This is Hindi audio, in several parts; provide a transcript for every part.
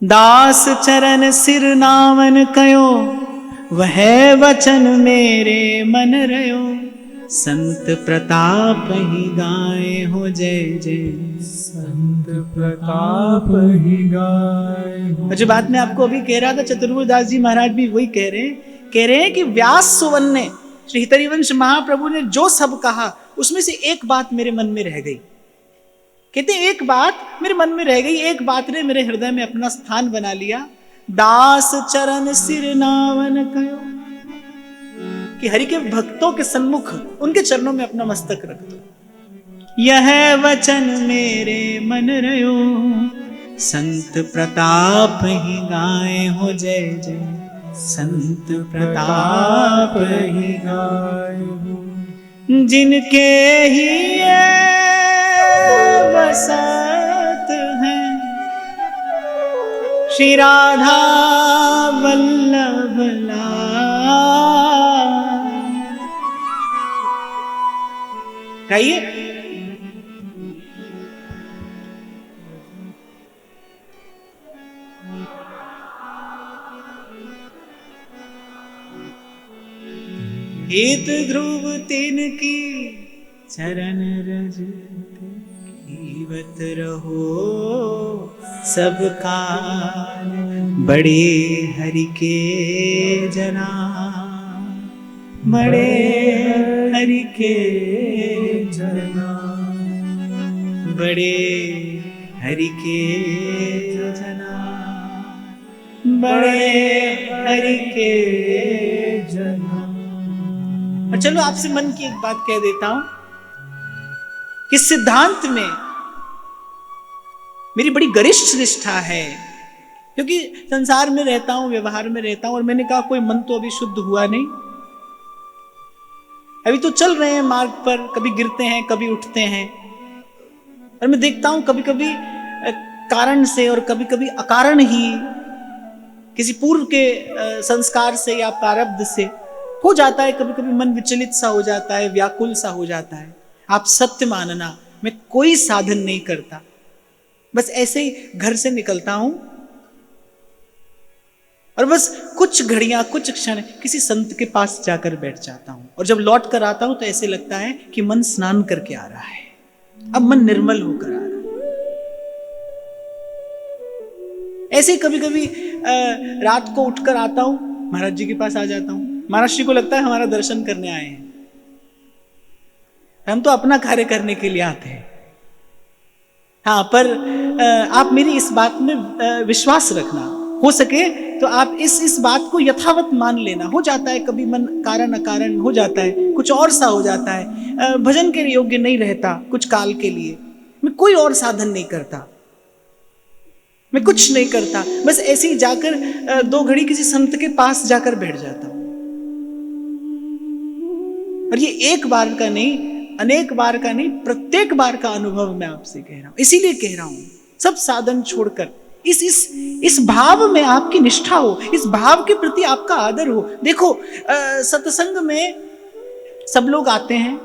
दास चरण सिर नावन कयो, वह वचन मेरे मन रयो। संत प्रताप ही गाए हो जय जय, संत प्रताप ही गाए हो। जो बात मैं आपको अभी कह रहा था, चतुर्वेदास जी महाराज भी वही कह रहे हैं कि व्यास सुवन ने, श्री हितरिवंश महाप्रभु ने जो सब कहा, उसमें से एक बात मेरे मन में रह गई। कहते एक बात मेरे मन में रह गई, एक बात ने मेरे हृदय में अपना स्थान बना लिया। दास चरण सिर नावन कयो, कि हरि के भक्तों के सन्मुख उनके चरणों में अपना मस्तक रख दो। यह वचन मेरे मन रयो, संत प्रताप ही गाए हो जय जय, संत प्रताप ही गाए हो। जिनके ही बसत हैं, श्री राधा वल्लभ लाल। गाइए, हित ध्रुव तिनकी चरण रज, जीवत रहो सब काल। बड़े हरि के जना, बड़े हरि के जना, बड़े हरि के जना, बड़े हरि के जना। और चलो आपसे मन की एक बात कह देता हूं कि सिद्धांत में मेरी बड़ी गरिष्ठ निष्ठा है, क्योंकि संसार में रहता हूं, व्यवहार में रहता हूं, और मैंने कहा कोई मन तो अभी शुद्ध हुआ नहीं। अभी तो चल रहे हैं मार्ग पर, कभी गिरते हैं कभी उठते हैं, और मैं देखता हूं कभी कभी कारण से और कभी कभी अकारण ही, किसी पूर्व के संस्कार से या प्रारब्ध से हो जाता है। कभी कभी मन विचलित सा हो जाता है, व्याकुल सा हो जाता है। आप सत्य मानना, मैं कोई साधन नहीं करता, बस ऐसे ही घर से निकलता हूं और बस कुछ घड़ियां, कुछ क्षण किसी संत के पास जाकर बैठ जाता हूं, और जब लौट कर आता हूं तो ऐसे लगता है कि मन स्नान करके आ रहा है, अब मन निर्मल होकर आ रहा है। ऐसे कभी कभी रात को उठकर आता हूं, महाराज जी के पास आ जाता हूं। महाराज जी को लगता है हमारा दर्शन करने आए हैं, हम तो अपना कार्य करने के लिए आते हैं। हाँ, पर आप मेरी इस बात में विश्वास रखना, हो सके तो आप इस बात को यथावत मान लेना। हो जाता है कभी मन कारण अकारण हो जाता है, कुछ और सा हो जाता है, भजन के योग्य नहीं रहता कुछ काल के लिए। मैं कोई और साधन नहीं करता, मैं कुछ नहीं करता, बस ऐसे ही जाकर 2 घड़ी किसी संत के पास जाकर बैठ जाता हूं। और ये एक बार का नहीं, अनेक बार का नहीं, प्रत्येक बार का अनुभव मैं आपसे कह रहा हूं। इसीलिए कह रहा हूं, सब साधन छोड़कर इस भाव में आपकी निष्ठा हो, इस भाव के प्रति आपका आदर हो। देखो, सत्संग में सब लोग आते हैं,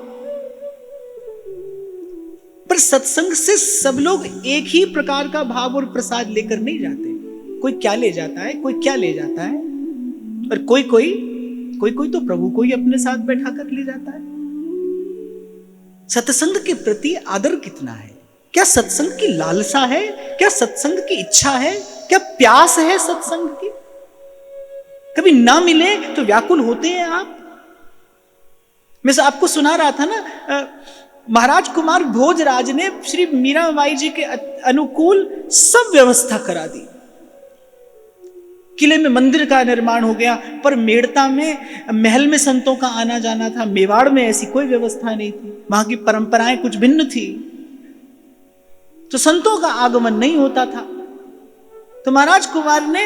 पर सत्संग से सब लोग एक ही प्रकार का भाव और प्रसाद लेकर नहीं जाते। कोई क्या ले जाता है, कोई क्या ले जाता है, और कोई तो प्रभु को ही अपने साथ बैठा कर ले जाता है। सत्संग के प्रति आदर कितना है? क्या सत्संग की लालसा है? क्या सत्संग की इच्छा है? क्या प्यास है सत्संग की? कभी ना मिले तो व्याकुल होते हैं आप। मैं आपको सुना रहा था ना, महाराज कुमार भोजराज ने श्री मीराबाई जी के अनुकूल सब व्यवस्था करा दी। किले में मंदिर का निर्माण हो गया, पर मेड़ता में महल में संतों का आना जाना था। मेवाड़ में ऐसी कोई व्यवस्था नहीं थी, वहां की परंपराएं कुछ भिन्न थी, तो संतों का आगमन नहीं होता था। तो महाराज कुमार ने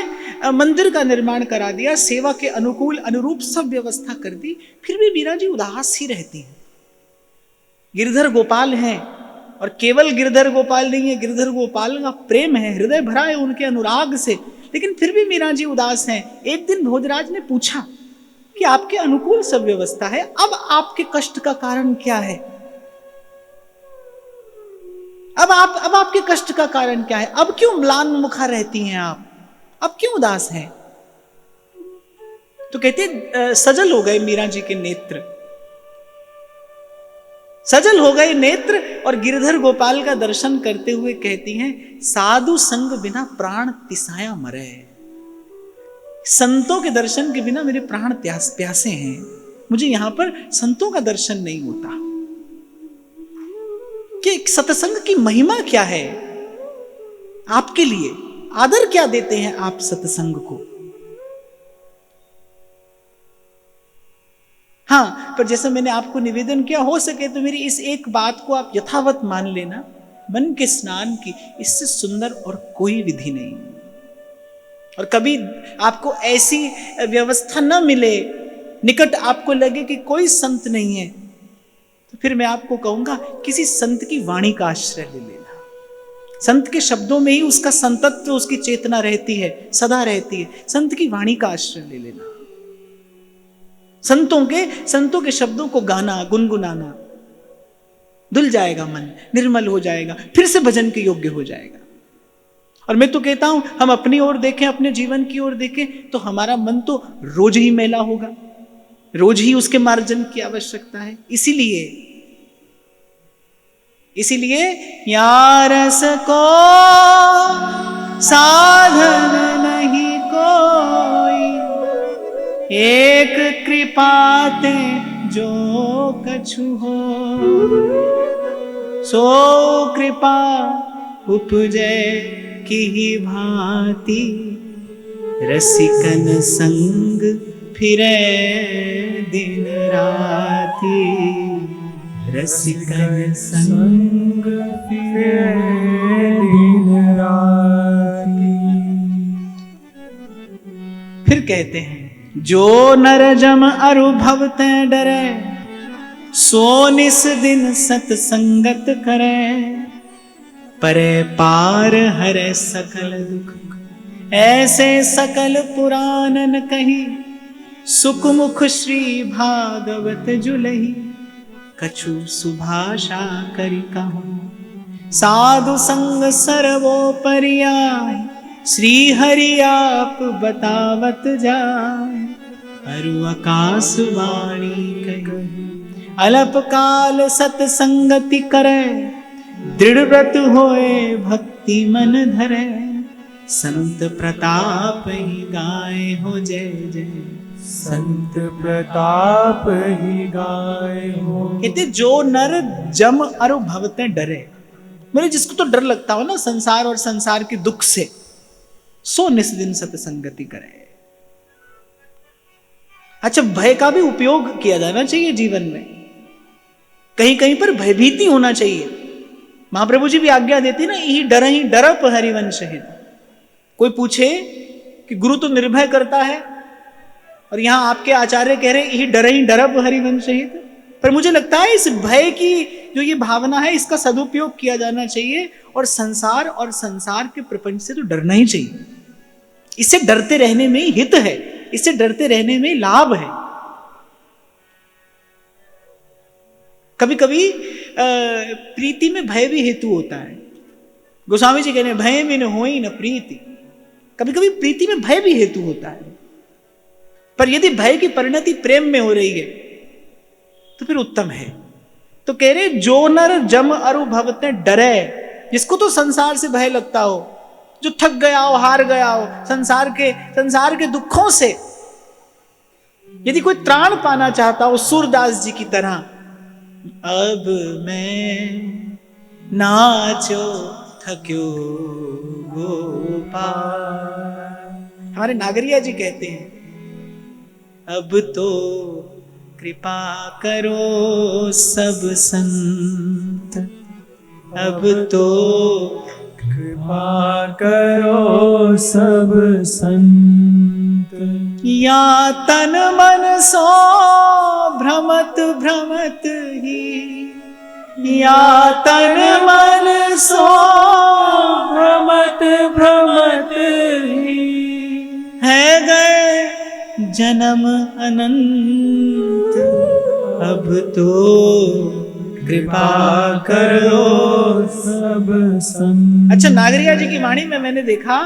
मंदिर का निर्माण करा दिया, सेवा के अनुकूल अनुरूप सब व्यवस्था कर दी। फिर भी मीरा जी उदास ही रहती हैं। गिरधर गोपाल हैं, और केवल गिरधर गोपाल नहीं है, गिरधर गोपाल का प्रेम है, हृदय भरा है उनके अनुराग से, लेकिन फिर भी मीरा जी उदास हैं। एक दिन भोजराज ने पूछा कि आपके अनुकूल सब व्यवस्था है, अब आपके कष्ट का कारण क्या है? अब आपके कष्ट का कारण क्या है? अब क्यों म्लान मुखा रहती हैं आप? अब क्यों उदास हैं? तो कहते सजल हो गए मीरा जी के नेत्र, सजल हो गए नेत्र, और गिरधर गोपाल का दर्शन करते हुए कहती हैं, साधु संग बिना प्राण तिसाया मरे। संतों के दर्शन के बिना मेरे प्राण प्यासे हैं, मुझे यहां पर संतों का दर्शन नहीं होता। कि सत्संग की महिमा क्या है आपके लिए, आदर क्या देते हैं आप सत्संग को? हाँ, पर जैसा मैंने आपको निवेदन किया, हो सके तो मेरी इस एक बात को आप यथावत मान लेना, मन के स्नान की इससे सुंदर और कोई विधि नहीं। और कभी आपको ऐसी व्यवस्था न मिले, निकट आपको लगे कि कोई संत नहीं है, तो फिर मैं आपको कहूंगा किसी संत की वाणी का आश्रय ले लेना। संत के शब्दों में ही उसका संतत्व, उसकी चेतना रहती है, सदा रहती है। संत की वाणी का आश्रय ले लेना, संतों के शब्दों को गाना, गुनगुनाना, धुल जाएगा मन, निर्मल हो जाएगा, फिर से भजन के योग्य हो जाएगा। और मैं तो कहता हूं, हम अपनी ओर देखें, अपने जीवन की ओर देखें, तो हमारा मन तो रोज ही मैला होगा, रोज ही उसके मार्जन की आवश्यकता है। इसीलिए यारस को साधन नहीं कोई, एक कृपाते जो कछु हो, सो कृपा उपजे की भांति, रसिकन संग फिरे दिन राती, रसिकन संग फिरे दिन राती। फिर कहते हैं, जो नर जम अरु भवते डरे, सो निस दिन सत्संगत करे, परे पार हरे सकल दुख, ऐसे सकल पुराणन कही, सुख मुख श्री भागवत जुलही, कछु सुभाषा करि कहूं, साधु संग सर्वोपरियाय, श्री हरि आप बतावत जाय, अरु आकाश वाणी कही, अलप काल सत्संगति करे, दृढ़ व्रत होए भक्ति मन धरे, संत प्रताप ही गाए हो जय जय, संत प्रताप ही गाए हो। कहते जो नर जम अरु भवते डरे, मेरे जिसको तो डर लगता हो ना संसार और संसार के दुख से, सो निस दिन सत्संगति करे। अच्छा, भय का भी उपयोग किया जाना चाहिए जीवन में, कहीं कहीं पर भयभीति होना चाहिए। महाप्रभु जी भी आज्ञा देते ना, यही डरप हरिवंश हित। कोई पूछे कि गुरु तो निर्भय करता है, और यहां आपके आचार्य कह रहे यही डरप हरिवंश हित। पर मुझे लगता है इस भय की जो ये भावना है, इसका सदुपयोग किया जाना चाहिए, और संसार के प्रपंच से तो डरना ही चाहिए। इससे डरते रहने में हित है, इससे डरते रहने में लाभ है। कभी कभी प्रीति में भय भी हेतु होता है। गोस्वामी जी कहते हैं, भय में न होई न प्रीति। कभी कभी प्रीति में भय भी हेतु होता है, पर यदि भय की परिणति प्रेम में हो रही है तो फिर उत्तम है। तो कह रहे, जो नर जम अरु भवते डरे, जिसको तो संसार से भय लगता हो, जो थक गया हो, हार गया हो संसार के दुखों से, यदि कोई त्राण पाना चाहता हो सूरदास जी की तरह, अब मैं नाचो थक्यो गोपाल। हमारे नागरिया जी कहते हैं, अब तो कृपा करो सब संत, अब तो कृपा करो सब संत, या तन मन सो भ्रमत भ्रमत ही, या तन मन सो भ्रमत भ्रमत ही, है गए जन्म अनंत, अब तो कृपा करो सब संत। अच्छा, नागरिया जी की वाणी में मैंने देखा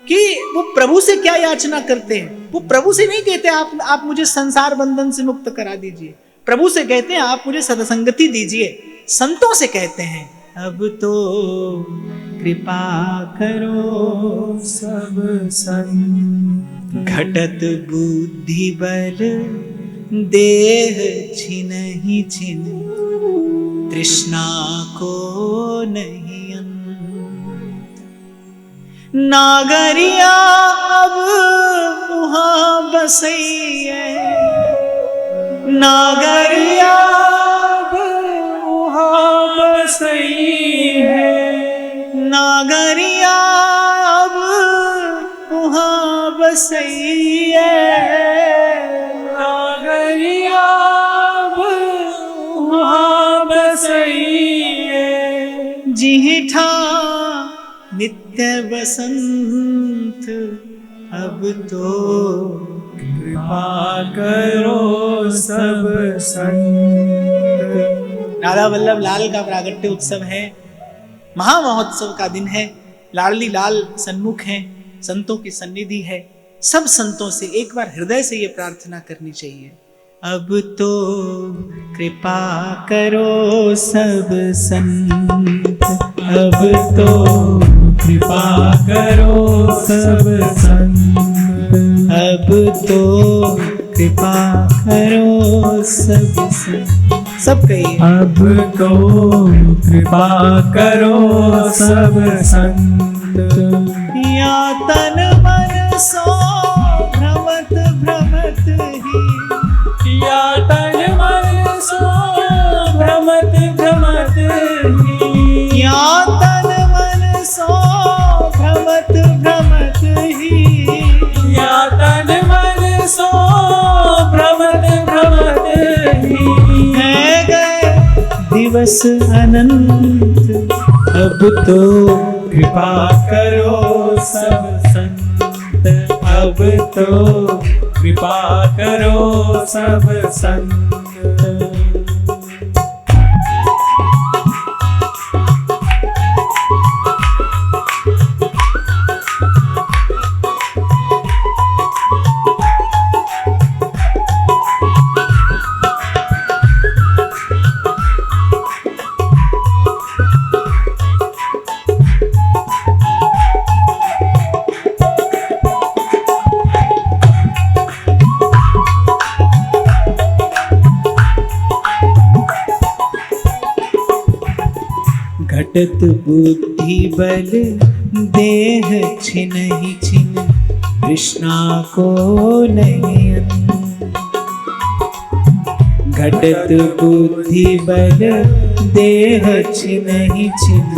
कि वो प्रभु से क्या याचना करते हैं। वो प्रभु से नहीं कहते आप मुझे संसार बंधन से मुक्त करा दीजिए, प्रभु से कहते हैं आप मुझे सत्संगति दीजिए। संतों से कहते हैं अब तो कृपा करो सब संत। घटत बुद्धि बल देह छिनहि छिन, तृष्णा को नहीं अंत। नागरिया अब वहाँ बसैये, नागरिया अब वहाँ बसई है, नागरिया अब वहाँ बसैये, नागरिया अब वहाँ बसई है। जिहिठा नित्य बसंत अब तो कृपा करो सब संत। राधा वल्लभ लाल का प्रागट्य उत्सव है, महामहोत्सव का दिन है। लाडली लाल सन्मुख हैं, संतों की सन्निधि है। सब संतों से एक बार हृदय से ये प्रार्थना करनी चाहिए, अब तो कृपा करो सब संत, अब तो कृपा करो सब संत, अब तो कृपा करो सब संत। सब कहिए अब तो कृपा करो सब संत। या तन मन सो भ्रमत भ्रमत ही, या तन मन सो भ्रमत भ्रमत ही, या तन मन सो भ्रमत भ्रमत ही, या तन मन सो भ्रमत भ्रमत ही। है गए दिवस अनंत, अब तो कृपा करो सब संत, अब तो कृपा करो सब संत। घटत बुद्धि बल देह छिनहि छिन, तृष्णा को नहीं अंत। घटत बुद्धि बल देह छिनहि छिन,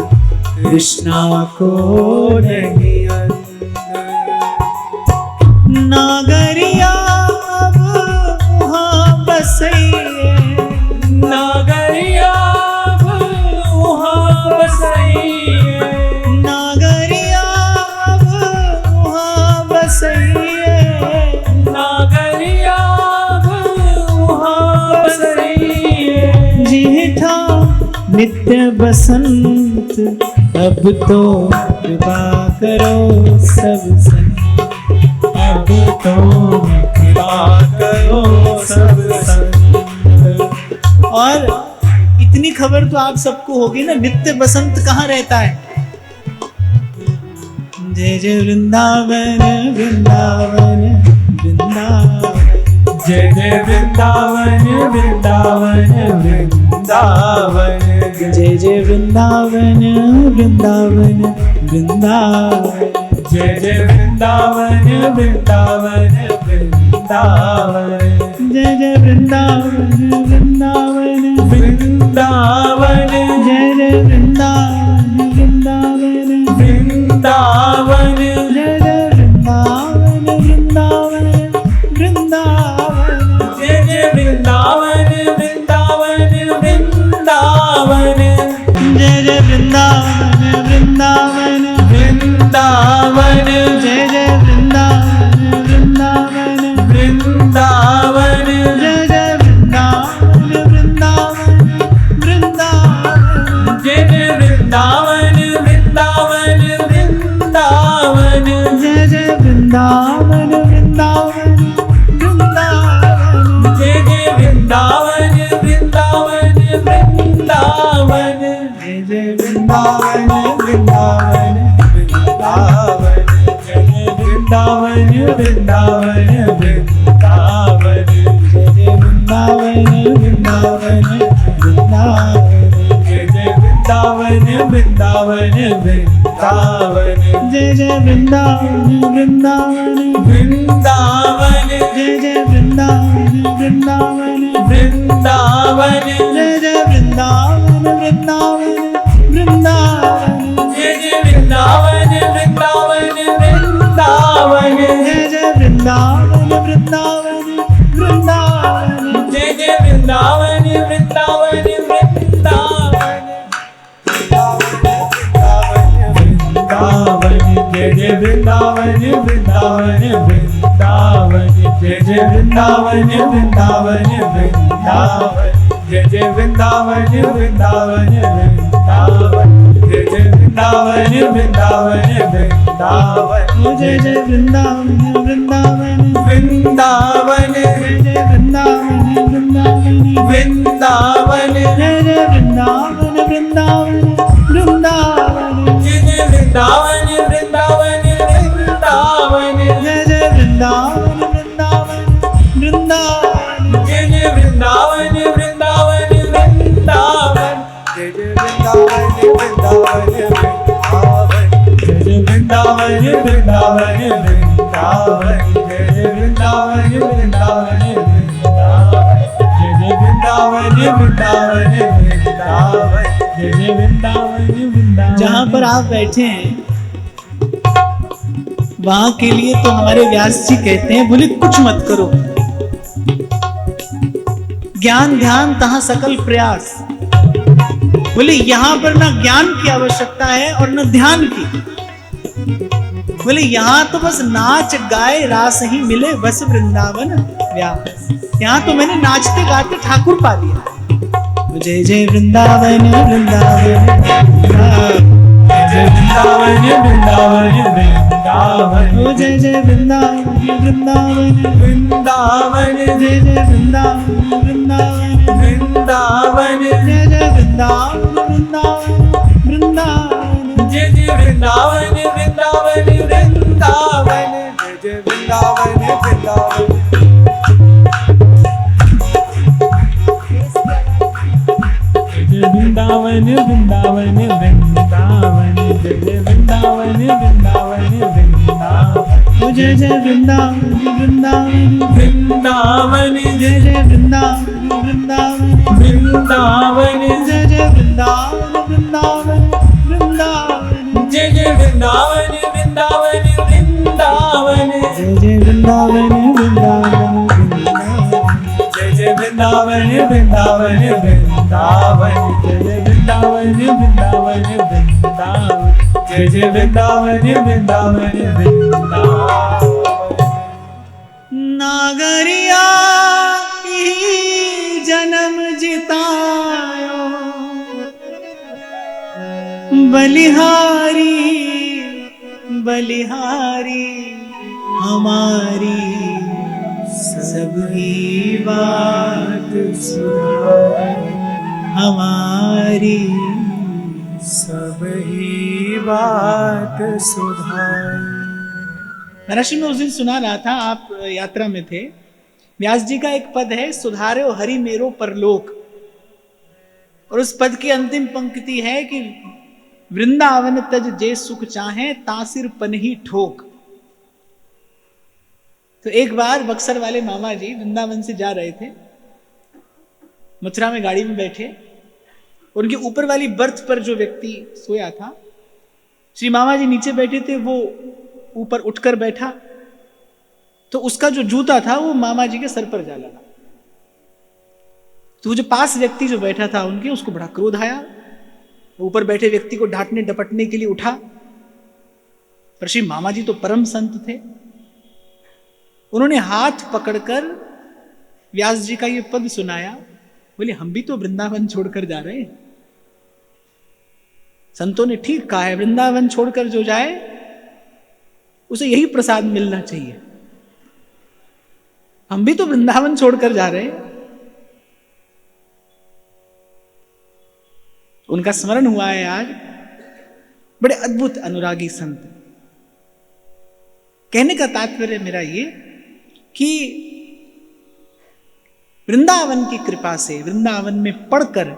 तृष्णा को नहीं अंत। नागरिया अब वहाँ बसैये, नागरिया अब वहाँ बसई है, नागरिया अब वहाँ बसैये, नागरिया अब वहाँ बसई है। जिहिठा नित्य बसंत, अब तो कृपा करो सब संत, अब तो कृपा करो सब संत। और इतनी खबर तो आप सबको होगी ना, नित्य बसंत कहाँ रहता है। जय जय वृंदावन वृंदावन वृंदावन, जय जय वृंदावन वृंदावन वृंदावन, जय जय वृंदावन वृंदावन वृंदावन, जय जय वृंदावन वृंदावन वृंदावन, जय जय वृंदावन वृंदावन वृंदावन, जय जय वृंदावन वृंदावन वृंदावन, जय जय वृंदावन वृंदावन वृंदावन, जय जय वृंदावन वृंदावन वृंदावन, जय जय वृंदावन वृंदावन वृंदावन, जय जय वृंदावन वृंदावन वृंदावन, जय जय वृंदावन वृंदावन वृंदावन, जय जय वृंदावन वृंदावन वृंदावन, जय वृंदावन वृंदावन वृंदावन। जय जय वृंदावन वृंदावन वृंदावन। जय जय वृंदावन वृंदावन वृंदावन। जय जय वृंदावन वृंदावन वृंदावन। जय जय वृंदावन वृंदावन वृंदावन। जय जय वृंदावन वृंदावन वृंदावन। जय जय वृंदावन वृंदावन वृंदावन। जय जय वृंदावन वृंदावन वृंदावन। जय जय वृंदावन वृंदावन वृंदावन। जय जय वृंदावन वृंदावन वृंदावन। जय जय वृंदावन वृंदावन वृंदावन। जय जय वृंदावन वृंदावन वृंदावन। वृंदावन। जय जय वृंदावन वृंदावन वृंदावन। जय जय वृंदावन वृंदावन वृंदावन। जय जय वृंदावन वृंदावन वृंदावन। जय जय वृंदावन वृंदावन वृंदावन। जय जय वृंदावन वृंदावन वृंदावन। जय जय वृंदावन वृंदावन वृंदावन। जय जय वृंदावन वृंदावन वृंदावन। जय जय वृंदावन वृंदावन वृंदावन। जय जय वृंदावन वृंदावन वृंदावन। जय जय वृंदावन वृंदावन वृंदावन। जय जय वृंदावन वृंदावन वृंदावन। जय जय वृंदावन वृंदावन वृंदावन। जय जय वृंदावन वृंदावन वृंदावन। जय जय वृंदावन वृंदावन वृंदावन। जय जय वृंदावन वृंदावन। जहाँ पर आप बैठे हैं वहां के लिए तो हमारे व्यास जी कहते हैं बोले कुछ मत करो, ज्ञान ध्यान तहां सकल प्रयास। बोले यहां पर ना ज्ञान की आवश्यकता है और न ध्यान की। बोले यहां तो बस नाच गाए रास ही मिले बस वृंदावन व्यास। यहां तो मैंने नाचते गाते ठाकुर पा लिया। जय जय वृंदावन वृंदावन जय वृंदावन वृंदावन वृंदावन। जय जय वृंदावन वृंदावन वृंदावन। जय जय वृंदावन वृंदावन वृंदावन। जय जय वृंदावन वृंदावन वृंदावन। जय जय वृंदावन वृंदावन वृंदावन। जय जय वृंदावन वृंदावन। वृंदावन वृंदावन वृंदावन। जय जय वृंदावन वृंदावन वृंदावन। जय जय वृंदावन वृंदावन वृंदावन। जय जय वृंदावन वृंदावन वृंदावन। जय जय वृंदावन वृंदावन वृंदावन। जय जय वृंदावन वृंदावन वृंदावन। जय जय वृंदावन वृंदावन जय जय वृंदावन वृंदावन वृंदावन। जय जय वृंदावन वृंदावन वृंदावन। जय जय वृंदावन वृंदावन वृंदावन। नागरिया ही जन्म जितायो बलिहारी बलिहारी हमारी सबकी बात सुधार। हमारी सब ही बात सुधार। महर्षि में उस दिन सुना रहा था, आप यात्रा में थे। व्यास जी का एक पद है, सुधारे हरि मेरो परलोक। और उस पद की अंतिम पंक्ति है कि वृंदावन तज जे सुख चाहे तासिर पनही ठोक। तो एक बार बक्सर वाले मामा जी वृंदावन से जा रहे थे, मथुरा में गाड़ी में बैठे, उनके ऊपर वाली बर्थ पर जो व्यक्ति सोया था, श्री मामा जी नीचे बैठे थे, वो ऊपर उठकर बैठा, तो उसका जो जूता था वो मामा जी के सर पर जा लगा। तो वो जो पास व्यक्ति जो बैठा था उनके, उसको बड़ा क्रोध आया। ऊपर बैठे व्यक्ति को डांटने डपटने के लिए उठा, पर श्री मामा जी तो परम संत थे। उन्होंने हाथ पकड़कर व्यास जी का ये पद सुनाया, बोले हम भी तो वृंदावन छोड़कर जा रहे हैं। संतों ने ठीक कहा है, वृंदावन छोड़कर जो जाए उसे यही प्रसाद मिलना चाहिए। हम भी तो वृंदावन छोड़कर जा रहे हैं। उनका स्मरण हुआ है आज, बड़े अद्भुत अनुरागी संत। कहने का तात्पर्य मेरा ये कि वृंदावन की कृपा से, वृंदावन में पढ़कर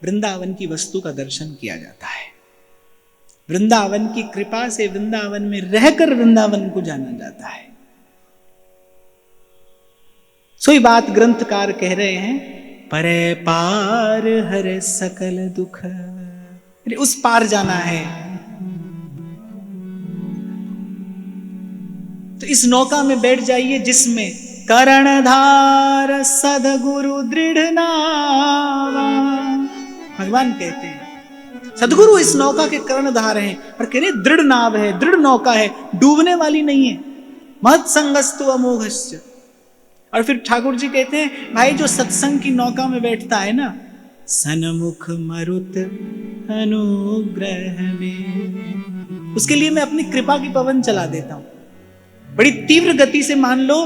वृंदावन की वस्तु का दर्शन किया जाता है। वृंदावन की कृपा से, वृंदावन में रहकर वृंदावन को जाना जाता है। सोई बात ग्रंथकार कह रहे हैं, परे पार हरे सकल दुख, उस पार जाना है। तो इस नौका में बैठ जाइए जिसमें कर्णधार सदगुरु दृढ़ नावा। भगवान कहते हैं सदगुरु इस नौका के कर्णधार हैं, पर कह रहे दृढ़ नाव है, दृढ़ नौका है, डूबने वाली नहीं है। महत् संगस्तु अमोघश्च। और फिर ठाकुर जी कहते हैं भाई जो सत्संग की नौका में बैठता है ना, सन्मुख मरुत अनुग्रह में, उसके लिए मैं अपनी कृपा की पवन चला देता हूं। बड़ी तीव्र गति से मान लो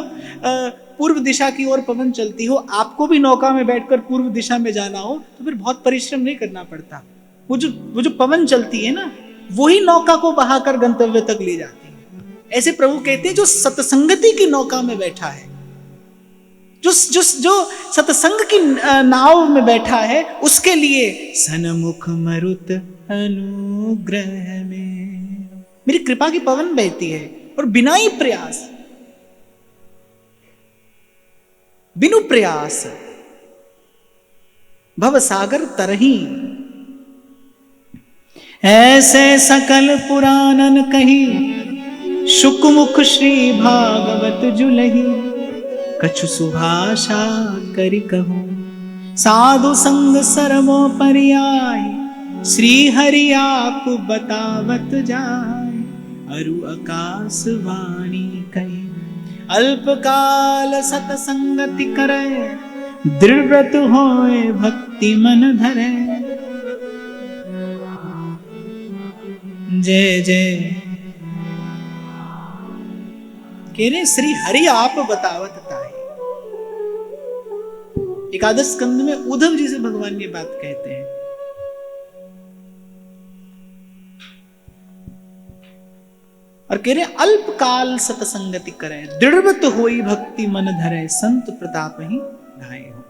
पूर्व दिशा की ओर पवन चलती हो, आपको भी नौका में बैठकर पूर्व दिशा में जाना हो तो फिर बहुत परिश्रम नहीं करना पड़ता। वो जो पवन चलती है ना, वही नौका को बहाकर गंतव्य तक ले जाती है। ऐसे प्रभु कहते हैं जो सत्संगति की नौका में बैठा है, जो सत्संग की नाव में बैठा है, उसके लिए सन्मुख मरुत अनुग्रह में मेरी कृपा की पवन बहती है। और बिना ही प्रयास, बिनु प्रयास भव सागर तरही, ऐसे सकल पुराणन कही, शुकमुख श्री भागवत जुलही, कछु सुभाषा करि कहूं, साधु संग सरमो परियाहि, श्री हरि आप बतावत जाय, अरु आकाश वाणी कही, अल्पकाल सतसंगति करे, दृढ़व्रत होए भक्ति मन धरे। जय जय कह रहे श्री हरि आप बतावत ताहि। एकादश स्कंद में उद्धव जी से भगवान ये बात कहते हैं। और कह रहे अल्पकाल सतसंगति करे, दृढ़व्रत होई भक्ति मन धरे, संत प्रताप ही ढाए हो।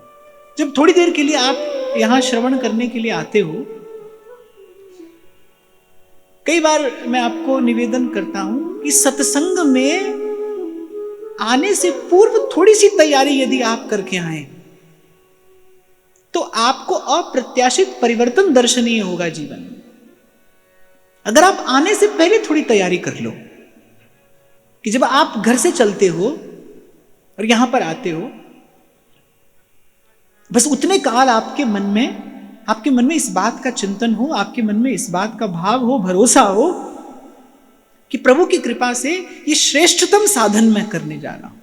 जब थोड़ी देर के लिए आप यहां श्रवण करने के लिए आते हो, कई बार मैं आपको निवेदन करता हूं कि सत्संग में आने से पूर्व थोड़ी सी तैयारी यदि आप करके आए तो आपको अप्रत्याशित परिवर्तन दर्शनीय होगा जीवन में। अगर आप आने से पहले थोड़ी तैयारी कर लो कि जब आप घर से चलते हो और यहां पर आते हो, बस उतने काल आपके मन में इस बात का चिंतन हो, आपके मन में इस बात का भाव हो, भरोसा हो कि प्रभु की कृपा से ये श्रेष्ठतम साधन मैं करने जा रहा हूं।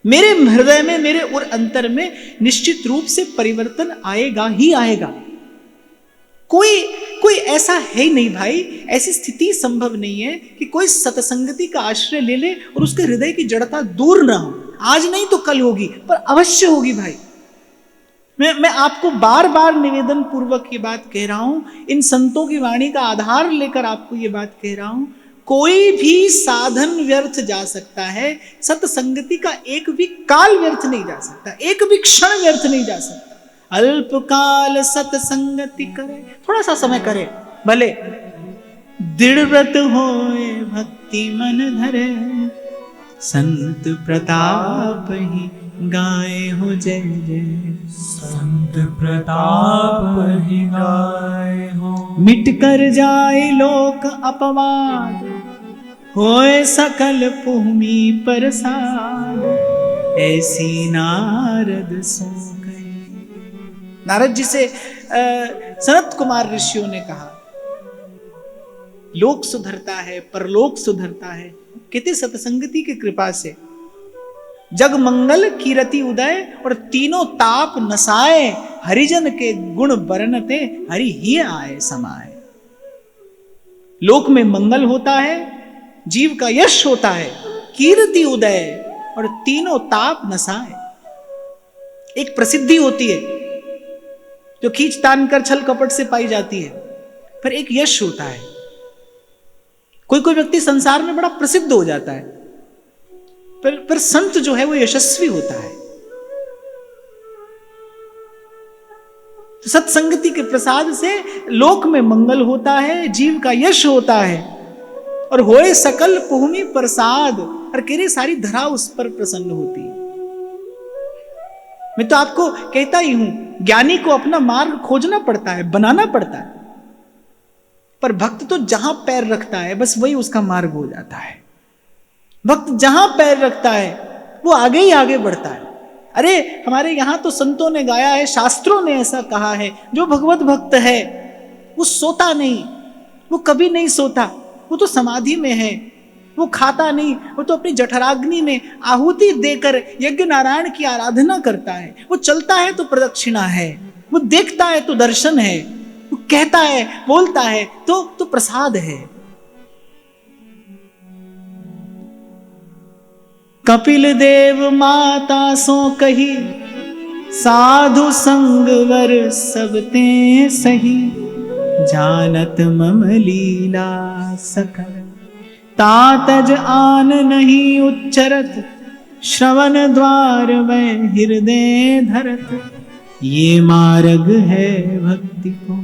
मेरे हृदय में, मेरे और अंतर में निश्चित रूप से परिवर्तन आएगा ही आएगा। कोई ऐसा है ही नहीं भाई, ऐसी स्थिति संभव नहीं है कि कोई सत्संगति का आश्रय ले ले और उसके हृदय की जड़ता दूर ना हो। आज नहीं तो कल होगी, पर अवश्य होगी भाई। मैं आपको बार बार निवेदन पूर्वक ये बात कह रहा हूं, इन संतों की वाणी का आधार लेकर आपको ये बात कह रहा हूं। कोई भी साधन व्यर्थ जा सकता है, सत्संगति का एक भी काल व्यर्थ नहीं जा सकता, एक भी क्षण व्यर्थ नहीं जा सकता। अल्पकाल सत्संगति करे, थोड़ा सा समय करे भले, दृढ़व्रत होए भक्ति मन धरे, संत प्रताप ही गाए हो जय जय, संत प्रताप ही गाए हो। मिट कर जाए लोक अपवाद, होए सकल भूमि प्रसाद, ऐसी नारद सो गए। नारद जी से सनत कुमार ऋषियों ने कहा लोक सुधरता है, परलोक सुधरता है, कहते सत्संगति की कृपा से। जग मंगल कीरति उदय और तीनों ताप नसाए, हरिजन के गुण बरनते हरि ही आए समाए। लोक में मंगल होता है, जीव का यश होता है, कीर्ति उदय और तीनों ताप नसाए। एक प्रसिद्धि होती है जो खींच तान कर छल कपट से पाई जाती है, पर एक यश होता है। कोई कोई व्यक्ति संसार में बड़ा प्रसिद्ध हो जाता है, पर संत जो है वो यशस्वी होता है। तो सत्संगति के प्रसाद से लोक में मंगल होता है, जीव का यश होता है, और होए सकल पुहमी प्रसाद, और केरे सारी धरा उस पर प्रसन्न होती है। मैं तो आपको कहता ही हूं, ज्ञानी को अपना मार्ग खोजना पड़ता है, बनाना पड़ता है, पर भक्त तो जहां पैर रखता है बस वही उसका मार्ग हो जाता है। भक्त जहां पैर रखता है वो आगे ही आगे बढ़ता है। अरे हमारे यहां तो संतों ने गाया है, शास्त्रों ने ऐसा कहा है, जो भगवत भक्त है वो सोता नहीं, वो कभी नहीं सोता, वो तो समाधि में है, वो खाता नहीं, वो तो अपनी जठराग्नि में आहुति देकर यज्ञ नारायण की आराधना करता है। वो चलता है तो प्रदक्षिणा है, वो देखता है तो दर्शन है, वो कहता है बोलता है तो प्रसाद है। कपिल देव माता सो कही, साधु संग वर सबते सही, जानत मम लीला सकल, तातज आन नहीं उच्चरत, श्रवण द्वार में हृदय धरत, ये मार्ग है भक्ति को,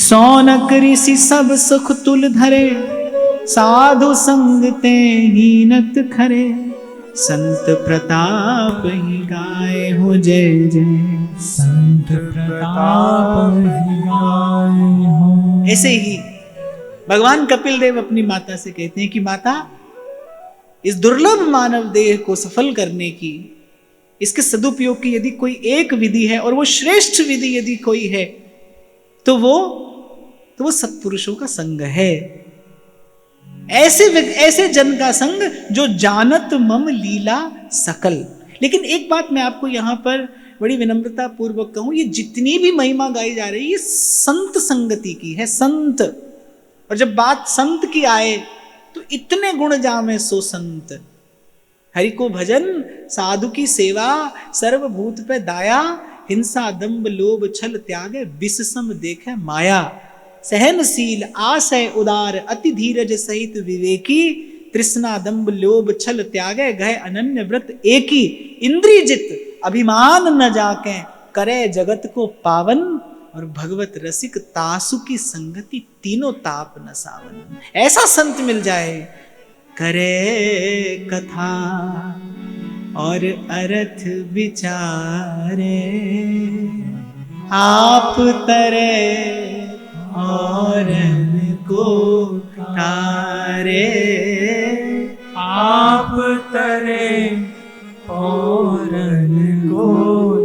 सौनक ऋषि सब सुख तुल धरे, साधु संग ते हीनत खरे, संत प्रताप ही गाए हो जय जय, संत प्रताप ही गाए हो। ऐसे ही भगवान कपिल देव अपनी माता से कहते हैं कि माता, इस दुर्लभ मानव देह को सफल करने की, इसके सदुपयोग की यदि कोई एक विधि है, और वो श्रेष्ठ विधि यदि कोई है, तो वो सत्पुरुषों का संग है। ऐसे जन का संग जो जानत मम लीला सकल। लेकिन एक बात मैं आपको यहां पर बड़ी विनम्रता पूर्वक कहूं, ये जितनी भी महिमा गाई जा रही है, ये संत संगति की है, संत। और जब बात संत की आए तो इतने गुण जामे सो संत, हरि को भजन, साधु की सेवा, सर्वभूत पे दाया, हिंसा दंभ लोभ छल त्यागे, विषसम देखे माया, सहनशील आशय उदार, अति धीरज सहित विवेकी, तृष्णा दंभ लोभ छल त्यागे, गए अनन्य व्रत एकी, इंद्रियजित अभिमान न जाके, करे जगत को पावन, और भगवत रसिक तासु की संगति, तीनों ताप न सावन। ऐसा संत मिल जाए, करे कथा और अर्थ विचारे, आप तरे और को तारे, आप तरे और को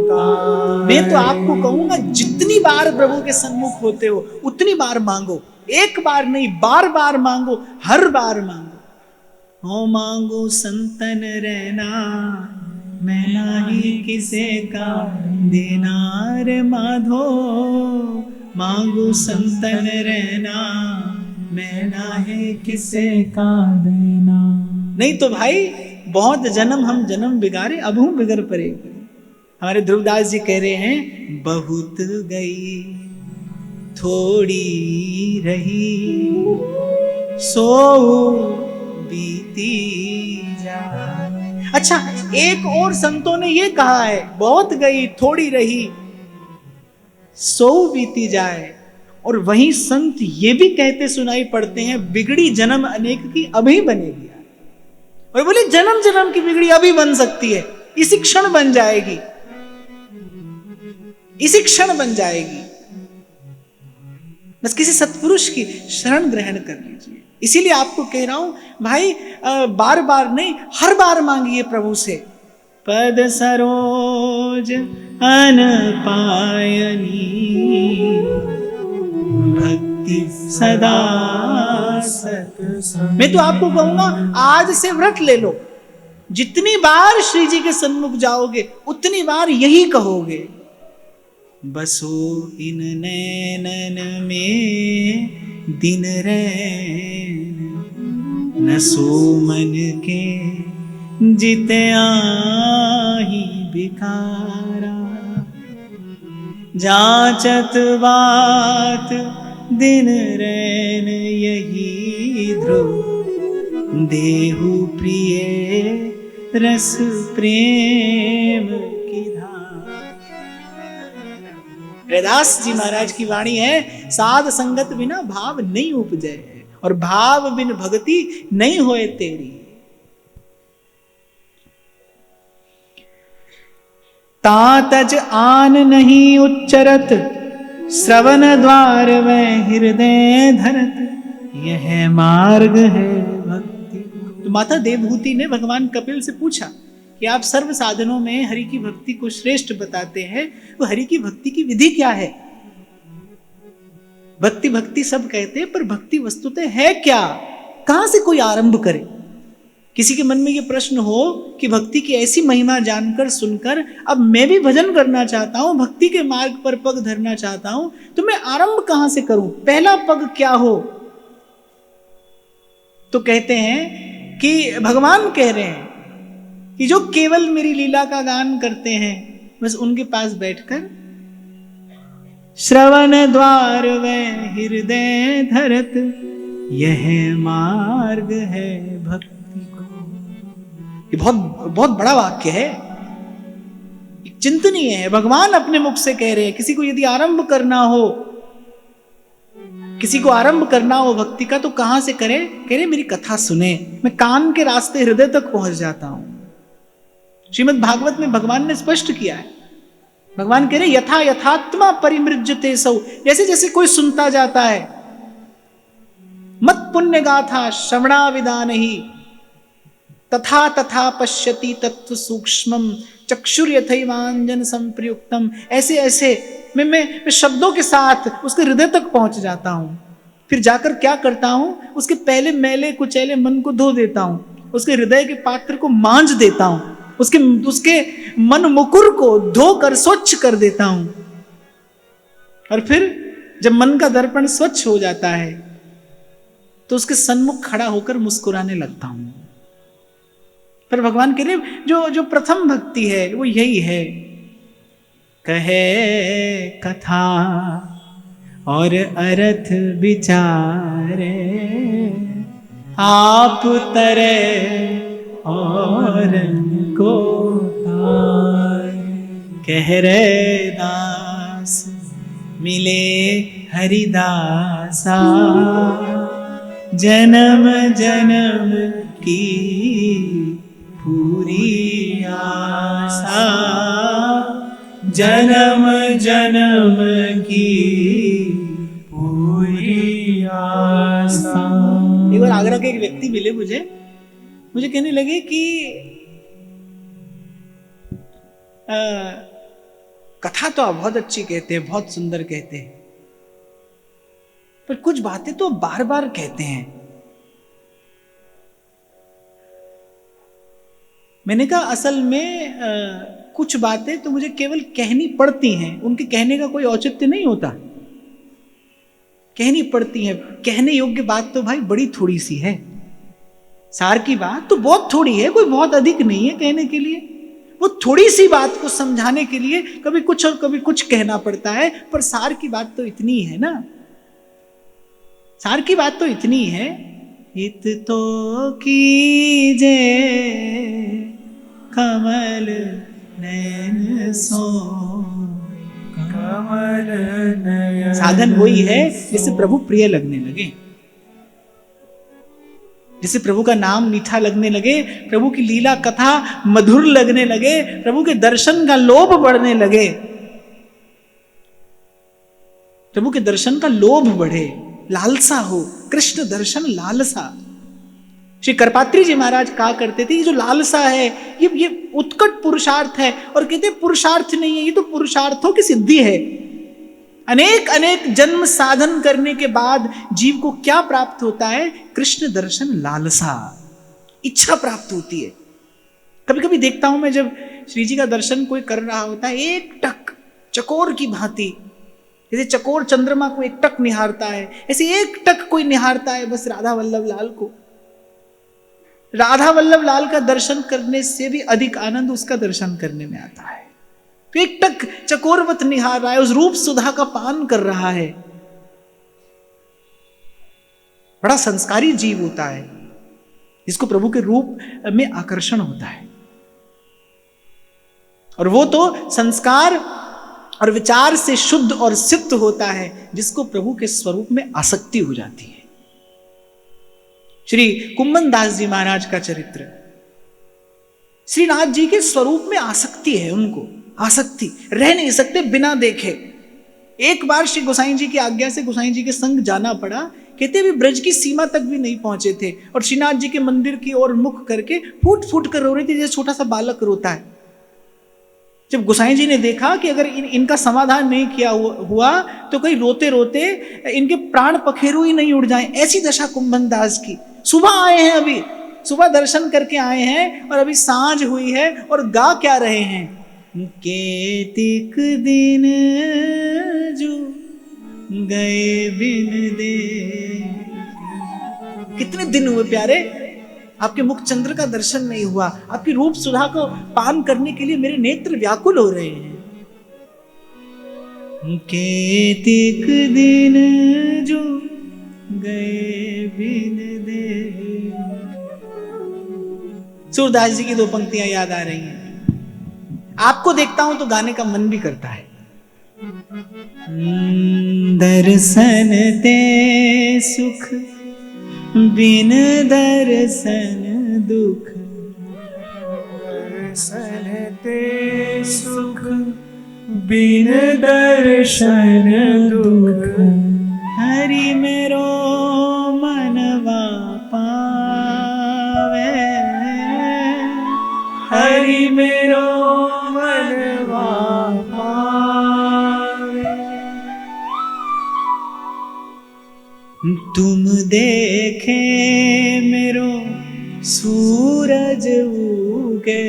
तारे। मैं तो आपको कहूंगा, जितनी बार प्रभु के सन्मुख होते हो उतनी बार मांगो, एक बार नहीं, बार बार मांगो, हर बार मांगो। हो मांगो संतन रहना, मैं नाही किसे का देना रे माधो, मांगो संतन रहना, मैं नाही किसे का देना। नहीं तो भाई बहुत जन्म हम जन्म बिगाड़े, अब हूं बिगड़ पड़े। हमारे ध्रुवदास जी कह रहे हैं, बहुत गई थोड़ी रही, सो बीती जाए। अच्छा, एक और संतों ने ये कहा है, बहुत गई थोड़ी रही, सो बीती जाए। और वहीं संत ये भी कहते सुनाई पड़ते हैं, बिगड़ी जन्म अनेक की अभी बनेगी। और बोले जन्म जन्म की बिगड़ी अभी बन सकती है, इसी क्षण बन जाएगी, इसी क्षण बन जाएगी। बस किसी सत्पुरुष की शरण ग्रहण कर लीजिए। इसीलिए आपको कह रहा हूं भाई, बार बार नहीं, हर बार मांगिए प्रभु से। पद सरोज अन पायनी, भक्ति सदा सत। मैं तो आपको कहूंगा, आज से व्रत ले लो, जितनी बार श्री जी के सन्मुख जाओगे उतनी बार यही कहोगे, बसो इन नैनन में दिन रैन, न सो मन के जिते आही बिकारा। जांचत बात दिन रैन यही ध्रुव, देहु प्रिय रस प्रेम की धार। रैदास जी महाराज की वाणी है, साध संगत बिना भाव नहीं उपजे, और भाव बिन भक्ति नहीं होए तेरी। तातज आन नहीं उच्चरत, श्रवण द्वार में हृदय धरत, यह मार्ग है भक्ति। तो माता देवहूति ने भगवान कपिल से पूछा कि आप सर्व साधनों में हरि की भक्ति को श्रेष्ठ बताते हैं, तो हरि की भक्ति की विधि क्या है? भक्ति भक्ति सब कहते हैं, पर भक्ति वस्तुतः है क्या? कहां से कोई आरंभ करे? किसी के मन में ये प्रश्न हो कि भक्ति की ऐसी महिमा जानकर सुनकर अब मैं भी भजन करना चाहता हूं, भक्ति के मार्ग पर पग धरना चाहता हूं, तो मैं आरंभ कहां से करूं? पहला पग क्या हो? तो कहते हैं कि भगवान कह रहे हैं कि जो केवल मेरी लीला का गान करते हैं, बस उनके पास बैठकर श्रवण द्वार में हृदय धरत, यह मार्ग है भक्ति को। ये बहुत बहुत बड़ा वाक्य है, चिंतनीय है। भगवान अपने मुख से कह रहे हैं, किसी को यदि आरंभ करना हो, किसी को आरंभ करना हो भक्ति का, तो कहां से करे? कह रहे मेरी कथा सुने, मैं कान के रास्ते हृदय तक पहुंच जाता हूं। श्रीमद् भागवत में भगवान ने स्पष्ट किया है, भगवान कह रहे यथा यथात्मा परिमृज्यते सौ, जैसे जैसे कोई सुनता जाता है, मत पुण्य गाथा श्रवणाविदान ही, तथा तथा पश्यति तत्व सूक्ष्मम चक्षुर यथैवांजन संप्रयुक्तम, ऐसे ऐसे मैं शब्दों के साथ उसके हृदय तक पहुंच जाता हूं। फिर जाकर क्या करता हूं? उसके पहले मैले कुचैले मन को धो देता हूं, उसके हृदय के पात्र को मांझ देता हूं, उसके मन मुकुर को धोकर स्वच्छ कर देता हूं। और फिर जब मन का दर्पण स्वच्छ हो जाता है तो उसके सन्मुख खड़ा होकर मुस्कुराने लगता हूं। पर भगवान कह रहे जो प्रथम भक्ति है वो यही है, कहे कथा और अर्थ विचारे, आप तरे और को कह रे दास मिले हरिदासा, जन्म जन्म की पूरी आशा, जन्म जन्म की पूरी आशा। एक बार आगरा के एक व्यक्ति मिले मुझे कहने लगे कि कथा तो आप बहुत अच्छी कहते हैं, बहुत सुंदर कहते हैं, पर कुछ बातें तो बार बार कहते हैं। मैंने कहा असल में कुछ बातें तो मुझे केवल कहनी पड़ती हैं, उनके कहने का कोई औचित्य नहीं होता, कहनी पड़ती हैं। कहने योग्य बात तो भाई बड़ी थोड़ी सी है, सार की बात तो बहुत थोड़ी है, कोई बहुत अधिक नहीं है कहने के लिए। वो थोड़ी सी बात को समझाने के लिए कभी कुछ और कभी कुछ कहना पड़ता है, पर सार की बात तो इतनी है ना, सार की बात तो इतनी है, इत तो कीजे कमल नयन सो, कमल नयन। साधन वही है जिससे प्रभु प्रिय लगने लगे, जिससे प्रभु का नाम मीठा लगने लगे, प्रभु की लीला कथा मधुर लगने लगे, प्रभु के दर्शन का लोभ बढ़ने लगे, प्रभु के दर्शन का लोभ बढ़े, लालसा हो, कृष्ण दर्शन लालसा। श्री करपात्री जी महाराज कहा करते थे, ये जो लालसा है ये उत्कट पुरुषार्थ है, और कहते पुरुषार्थ नहीं है, ये तो पुरुषार्थों की सिद्धि है। अनेक अनेक जन्म साधन करने के बाद जीव को क्या प्राप्त होता है? कृष्ण दर्शन लालसा, इच्छा प्राप्त होती है। कभी कभी देखता हूं मैं, जब श्री जी का दर्शन कोई कर रहा होता है, एक टक चकोर की भांति, जैसे चकोर चंद्रमा को एक टक निहारता है, ऐसे एक टक कोई निहारता है बस राधा वल्लभ लाल को, राधा वल्लभ लाल का दर्शन करने से भी अधिक आनंद उसका दर्शन करने में आता है। तो एक टक चकोरवत निहार रहा है, उस रूप सुधा का पान कर रहा है। बड़ा संस्कारी जीव होता है जिसको प्रभु के रूप में आकर्षण होता है, और वो तो संस्कार और विचार से शुद्ध और सिद्ध होता है जिसको प्रभु के स्वरूप में आसक्ति हो जाती है। श्री कुम्मन दास जी महाराज का चरित्र, श्रीनाथ जी के स्वरूप में आसक्ति है, उनको आसक्ति, रह नहीं सकते बिना देखे। एक बार श्री गोसाई जी की आज्ञा से गोसाई जी के संग जाना पड़ा। कहते भी ब्रज की सीमा तक भी नहीं पहुंचे थे और श्रीनाथ जी के मंदिर की ओर मुख करके फूट फूट कर रो रही थी जैसे छोटा सा बालक रोता है। जब गोसाई जी ने देखा कि अगर इनका समाधान नहीं किया हुआ तो कहीं रोते रोते इनके प्राण पखेरु ही नहीं उड़ जाएं, ऐसी दशा कुम्भन दास की। सुबह आए हैं, अभी सुबह दर्शन करके आए हैं और अभी सांझ हुई है और गा क्या रहे हैं, केतिक दिन जो गए बिन दे। कितने दिन हुए प्यारे, आपके मुख चंद्र का दर्शन नहीं हुआ, आपकी रूप सुधा को पान करने के लिए मेरे नेत्र व्याकुल हो रहे हैं। केतिक दिन जो गए बिन दे। सूरदास जी की दो पंक्तियां याद आ रही हैं। आपको देखता हूं तो गाने का मन भी करता है। दर्शन ते सुख बिन दर्शन दुख, दर्शन ते सुख बिन दर्शन दुख, हरि मेरो मनवा पावे, हरि मेरो मनवा पावे। तुम देखे मेरो सूरज उगे,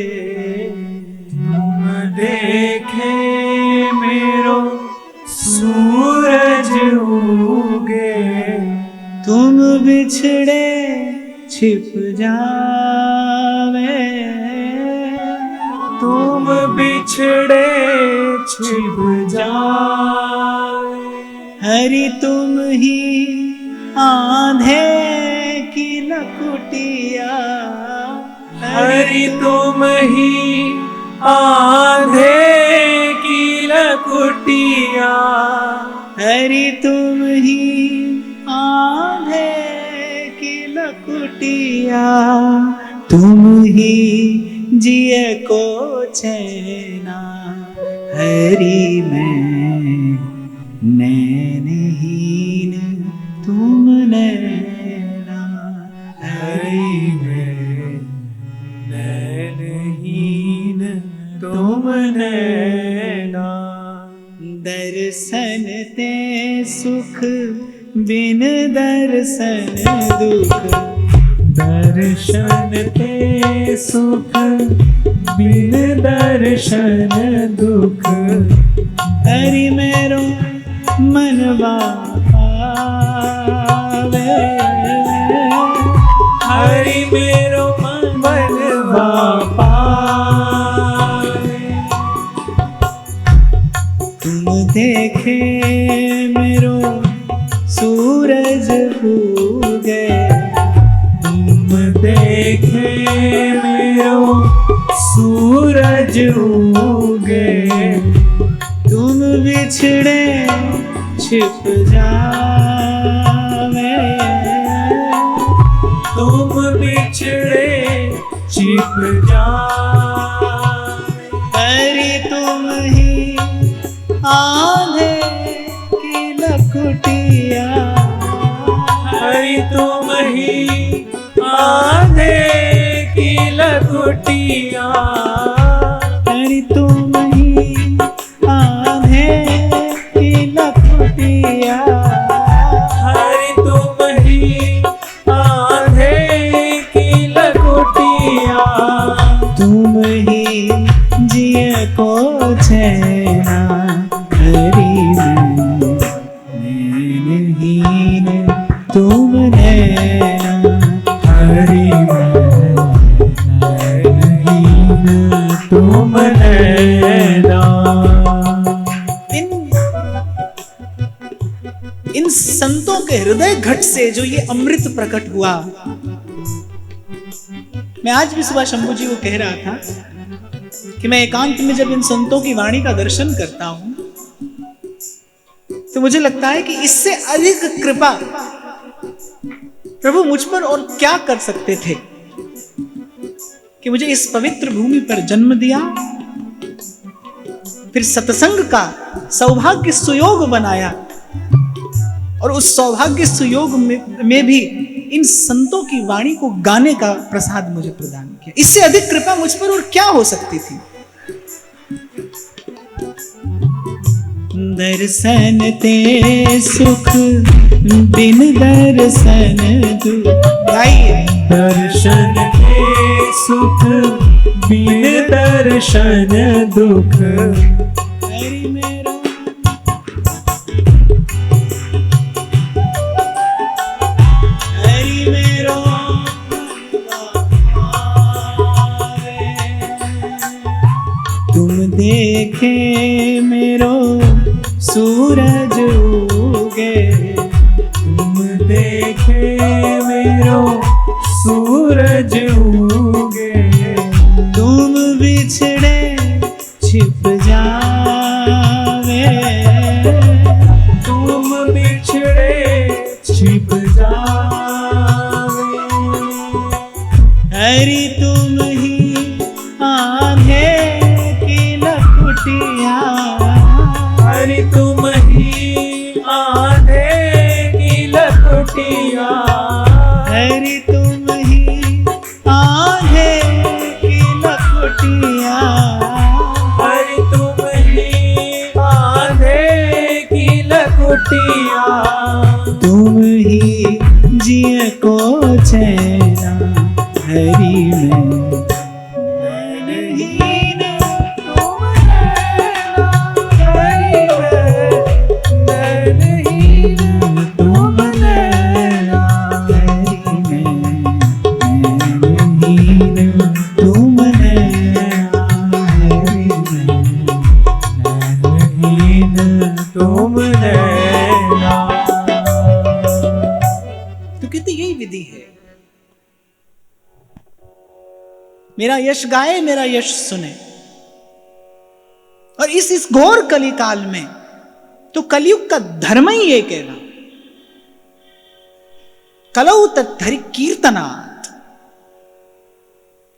तुम देखे मेरो सूरज उगे, तुम बिछड़े छिप जावे, तुम बिछड़े छिप जावे। हरि तुम ही आंधे की लकुटिया, हरि तुम ही आंधे की लकुटिया, हरि तुम ही आंधे की लकुटिया, तुम ही जिए को चैना, हरि में नैनहीन तुम नैना, हरि में नैनहीन तुम नैना। दर्शन ते सुख बिन दर्शन दुख, दर्शन ते सुख बिन दर्शन दुख, हरि मेरो मनवा पावे, हरि मेरो मनवा पावे। तुम देखे मेरो सूरज उगे, तुम देखे मेरो सूरज उगे, तुम बिछड़े छिप जावे, तुम बिछड़े छिप जावे। हरि तुम ही आंधे की लकुटिया, हरि तुम ही आंधे की लकुटिया, हरि तुम ही आंधे की लकुटिया, हरि तुम ही आंधे की लकुटिया, तुम ही जिए को चैना, हरि में नैनहीन तुम नैना, हरि में तुम नैना। इन संतों के हृदय घट से जो ये अमृत प्रकट हुआ, मैं आज भी सुबह शंभू जी को कह रहा था कि मैं एकांत में जब इन संतों की वाणी का दर्शन करता हूं तो मुझे लगता है कि इससे अधिक कृपा प्रभु मुझ पर और क्या कर सकते थे कि मुझे इस पवित्र भूमि पर जन्म दिया, फिर सत्संग का सौभाग्य सुयोग बनाया और उस सौभाग्य सुयोग में भी इन संतों की वाणी को गाने का प्रसाद मुझे प्रदान किया। इससे अधिक कृपा मुझ पर और क्या हो सकती थी। दर्शन ते सुख बिन दर्शन दुख। दर्शन के सुख बिन दर्शन दुख। हरि मेरो हरि मेरो तुम देखे मेरो सूरज उगे। तुम देखे मेरो सूरज उगे। तुम बिछड़े छिप जावे। तुम बिछड़े छिप जावे। हरि तुम ही आंधे की लकुटिया। हरि तुम ही आंधे की लकुटिया। हरि तुम ही आंधे की लकुटिया। हरि तुम ही आंधे की लकुटिया। तुम ही जिए को चैना। हरि में मेरा यश गाए मेरा यश सुने। और इस घोर कली काल में तो कलयुग का धर्म ही ये कहना, कलौ तद्धरि कीर्तनात्।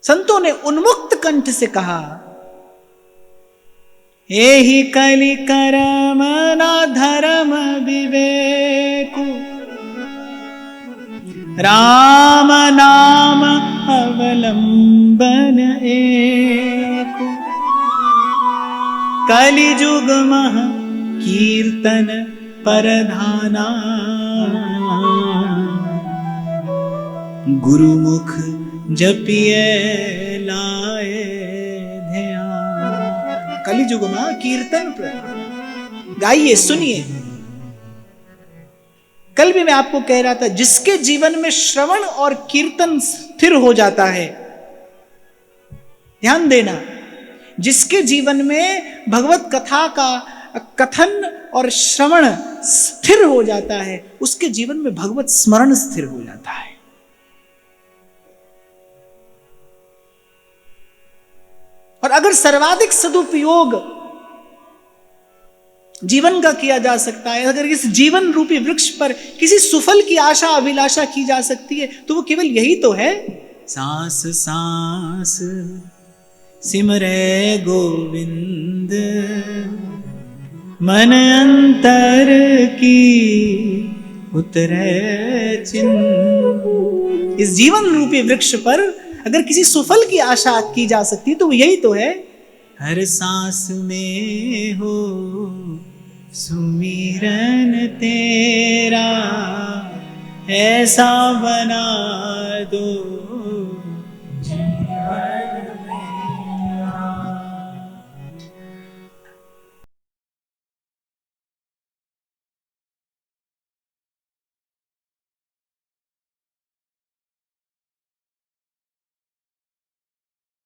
संतों ने उन्मुक्त कंठ से कहा, एहि कलि करम ना धर्म विवेकु। राम नाम अवलंबन एको। कलिजुग मह कीर्तन परधाना। गुरुमुख जपिए लाए ध्यान। कलिजुग मह कीर्तन प्रधान। गाइए, सुनिए। कल भी मैं आपको कह रहा था, जिसके जीवन में श्रवण और कीर्तन स्थिर हो जाता है, ध्यान देना, जिसके जीवन में भगवत कथा का कथन और श्रवण स्थिर हो जाता है, उसके जीवन में भगवत स्मरण स्थिर हो जाता है। और अगर सर्वाधिक सदुपयोग जीवन का किया जा सकता है, अगर इस जीवन रूपी वृक्ष पर किसी सुफल की आशा अभिलाषा की जा सकती है, तो वो केवल यही तो है, सांस सांस सिमरे गोविंद, मन अंतर की उतरे चिन्ह। इस जीवन रूपी वृक्ष पर अगर किसी सुफल की आशा की जा सकती है, तो वो यही तो है, हर सांस में हो सुमिरन तेरा, ऐसा बना दो जीवन